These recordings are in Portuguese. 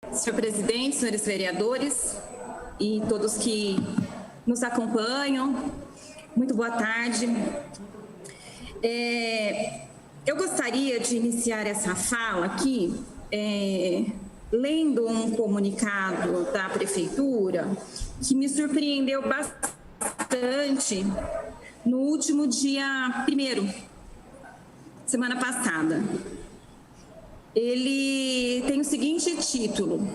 Senhor presidente, senhores vereadores e todos que nos acompanham, muito boa tarde. Eu gostaria de iniciar essa fala aqui lendo um comunicado da Prefeitura que me surpreendeu bastante no último dia 1º, semana passada. Ele tem o seguinte título: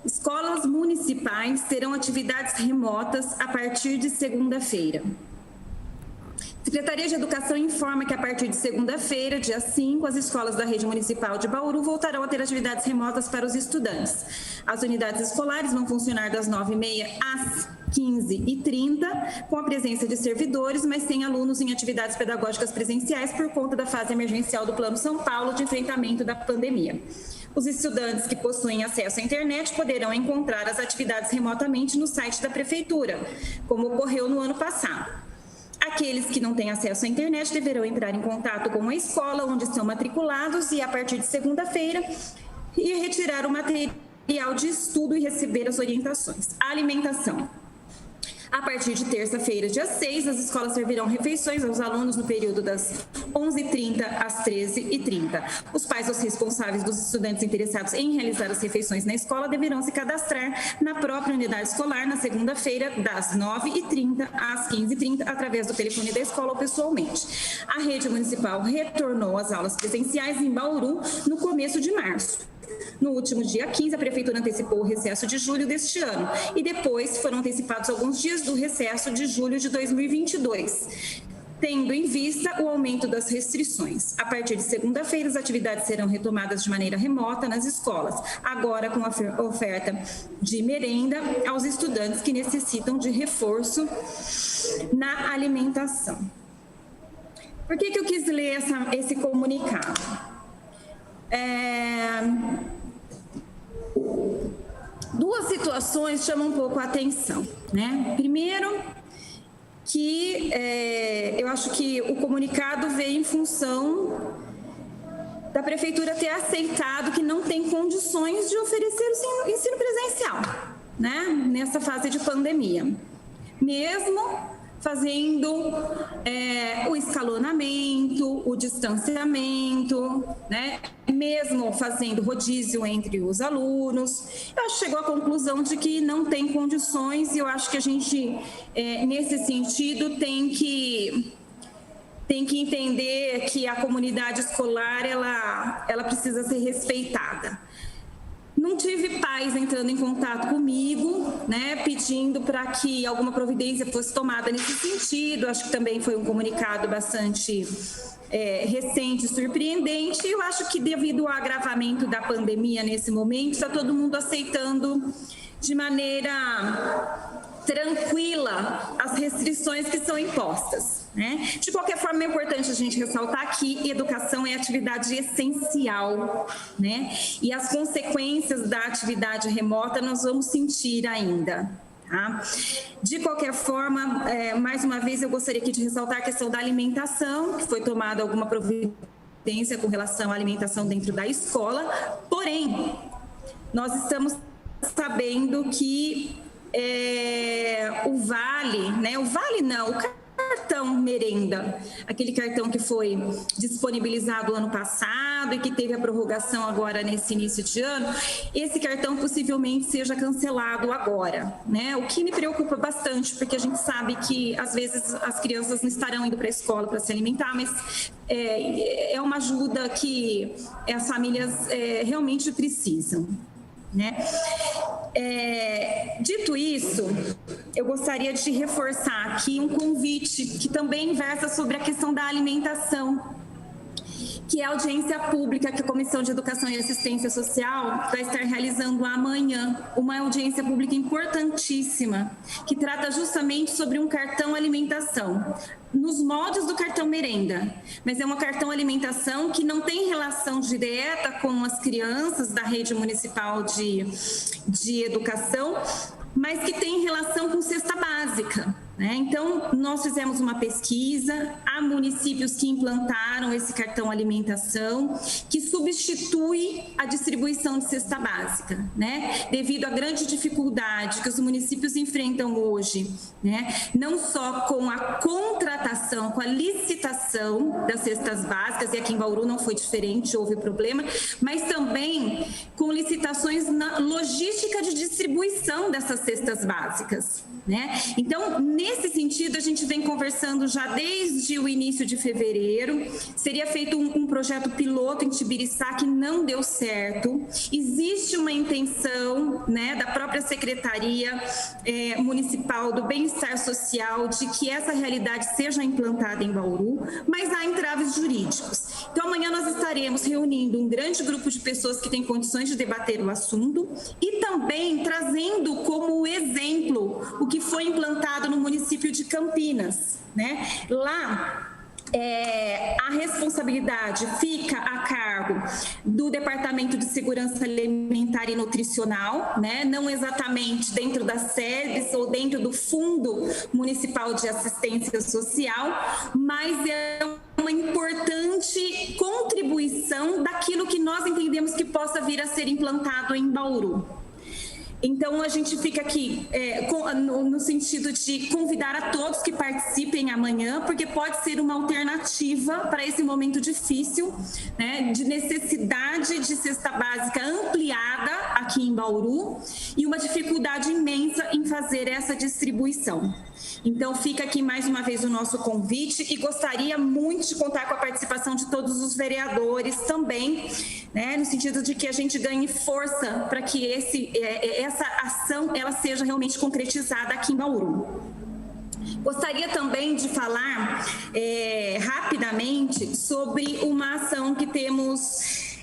Escolas municipais terão atividades remotas a partir de segunda-feira. A Secretaria de Educação informa que a partir de segunda-feira, dia 5, as escolas da rede municipal de Bauru voltarão a ter atividades remotas para os estudantes. As unidades escolares vão funcionar das 9h30 às 15h30, com a presença de servidores, mas sem alunos em atividades pedagógicas presenciais por conta da fase emergencial do Plano São Paulo de enfrentamento da pandemia. Os estudantes que possuem acesso à internet poderão encontrar as atividades remotamente no site da Prefeitura, como ocorreu no ano passado. Aqueles que não têm acesso à internet deverão entrar em contato com a escola onde estão matriculados e, a partir de segunda-feira, retirar o material de estudo e receber as orientações. A alimentação. A partir de terça-feira, dia 6, as escolas servirão refeições aos alunos no período das 11h30 às 13h30. Os pais ou os responsáveis dos estudantes interessados em realizar as refeições na escola deverão se cadastrar na própria unidade escolar na segunda-feira, das 9h30 às 15h30, através do telefone da escola ou pessoalmente. A rede municipal retornou às aulas presenciais em Bauru no começo de março. No último dia 15, a Prefeitura antecipou o recesso de julho deste ano e depois foram antecipados alguns dias do recesso de julho de 2022, tendo em vista o aumento das restrições. A partir de segunda-feira, as atividades serão retomadas de maneira remota nas escolas, agora com a oferta de merenda aos estudantes que necessitam de reforço na alimentação. Por que eu quis ler esse comunicado? Duas situações chamam um pouco a atenção, né? Primeiro, que eu acho que o comunicado veio em função da Prefeitura ter aceitado que não tem condições de oferecer o ensino presencial, né? Nessa fase de pandemia. Mesmo fazendo o escalonamento, o distanciamento, né? Mesmo fazendo rodízio entre os alunos, eu acho que chegou à conclusão de que não tem condições e eu acho que a gente, nesse sentido, tem que entender que a comunidade escolar, ela precisa ser respeitada. Não tive pais entrando em contato comigo, né, pedindo para que alguma providência fosse tomada nesse sentido. Acho que também foi um comunicado bastante recente e surpreendente. Eu acho que devido ao agravamento da pandemia nesse momento, está todo mundo aceitando de maneira tranquila as restrições que são impostas, né? De qualquer forma, é importante a gente ressaltar que educação é atividade essencial, né? E as consequências da atividade remota nós vamos sentir ainda. Tá? De qualquer forma, mais uma vez eu gostaria aqui de ressaltar a questão da alimentação, que foi tomada alguma providência com relação à alimentação dentro da escola, porém, nós estamos sabendo que o Vale, né? O Vale não, o cartão merenda, aquele cartão que foi disponibilizado ano passado e que teve a prorrogação agora nesse início de ano, esse cartão possivelmente seja cancelado agora, né? O que me preocupa bastante, porque a gente sabe que às vezes as crianças não estarão indo para a escola para se alimentar, mas é uma ajuda que as famílias realmente precisam, né? Dito isso, eu gostaria de reforçar aqui um convite que também versa sobre a questão da alimentação, que é a audiência pública que a Comissão de Educação e Assistência Social vai estar realizando amanhã, uma audiência pública importantíssima, que trata justamente sobre um cartão alimentação, nos moldes do cartão merenda, mas é um cartão alimentação que não tem relação direta com as crianças da rede municipal de educação, mas que tem relação com cesta básica, né? Então, nós fizemos uma pesquisa, a há municípios que implantaram esse cartão alimentação, que substitui a distribuição de cesta básica, né? Devido à grande dificuldade que os municípios enfrentam hoje, né? Não só com a contratação, com a licitação das cestas básicas, e aqui em Bauru não foi diferente, houve problema, mas também com licitações na logística de distribuição dessas cestas básicas, né? Então, nesse sentido, a gente vem conversando já desde o início de fevereiro. Seria feito um projeto piloto em Tibiriçá que não deu certo. Existe uma intenção, né, da própria Secretaria Municipal do Bem-Estar Social de que essa realidade seja implantada em Bauru, mas há entraves jurídicos. Então, amanhã nós estaremos reunindo um grande grupo de pessoas que têm condições de debater o assunto e também trazendo como exemplo o que foi implantado no município de Campinas, né? Lá, a responsabilidade fica a cargo do Departamento de Segurança Alimentar e Nutricional, né? Não exatamente dentro da SERVES ou dentro do Fundo Municipal de Assistência Social, mas é uma importante contribuição daquilo que nós entendemos que possa vir a ser implantado em Bauru. Então, a gente fica aqui no sentido de convidar a todos que participem amanhã, porque pode ser uma alternativa para esse momento difícil, né, de necessidade de cesta básica ampliada aqui em Bauru e uma dificuldade imensa em fazer essa distribuição. Então, fica aqui mais uma vez o nosso convite e gostaria muito de contar com a participação de todos os vereadores também, né, no sentido de que a gente ganhe força para que essa ação ela seja realmente concretizada aqui em Bauru. Gostaria também de falar rapidamente sobre uma ação que temos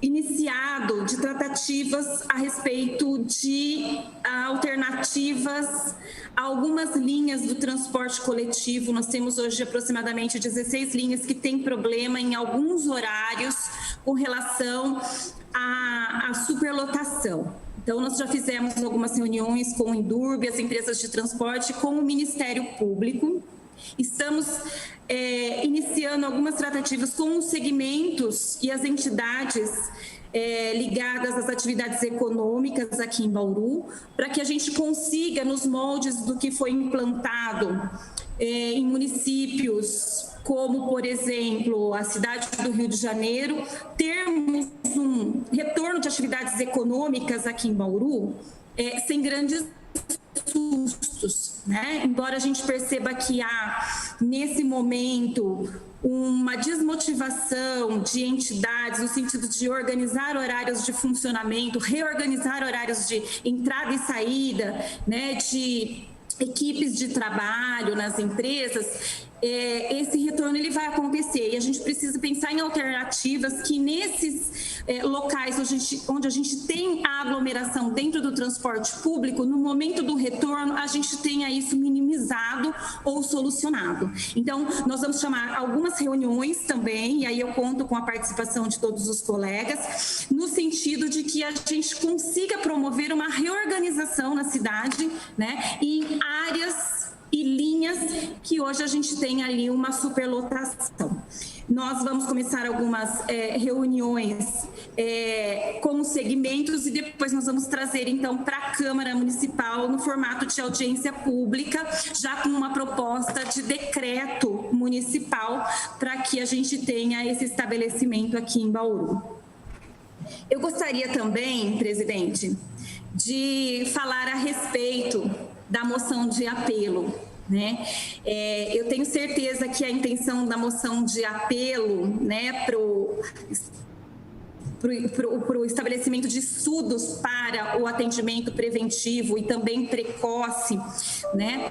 iniciado de tratativas a respeito de alternativas a algumas linhas do transporte coletivo. Nós temos hoje aproximadamente 16 linhas que têm problema em alguns horários com relação à superlotação. Então, nós já fizemos algumas reuniões com o Indurb, as empresas de transporte, com o Ministério Público. Estamos iniciando algumas tratativas com os segmentos e as entidades ligadas às atividades econômicas aqui em Bauru, para que a gente consiga, nos moldes do que foi implantado em municípios como, por exemplo, a cidade do Rio de Janeiro, termos um retorno de atividades econômicas aqui em Bauru sem grandes sustos, né? Embora a gente perceba que há, nesse momento, uma desmotivação de entidades no sentido de organizar horários de funcionamento, reorganizar horários de entrada e saída, né, de equipes de trabalho nas empresas, esse retorno ele vai acontecer e a gente precisa pensar em alternativas que nesses locais onde a gente tem a aglomeração dentro do transporte público, no momento do retorno, a gente tenha isso minimizado ou solucionado. Então, nós vamos chamar algumas reuniões também, e aí eu conto com a participação de todos os colegas, no sentido de que a gente consiga promover uma reorganização na cidade, né, em áreas e linhas que hoje a gente tem ali uma superlotação. Nós vamos começar algumas reuniões com os segmentos e depois nós vamos trazer, então, para a Câmara Municipal no formato de audiência pública, já com uma proposta de decreto municipal para que a gente tenha esse estabelecimento aqui em Bauru. Eu gostaria também, presidente, de falar a respeito da moção de apelo, né? Eu tenho certeza que a intenção da moção de apelo, né, para o estabelecimento de estudos para o atendimento preventivo e também precoce, né,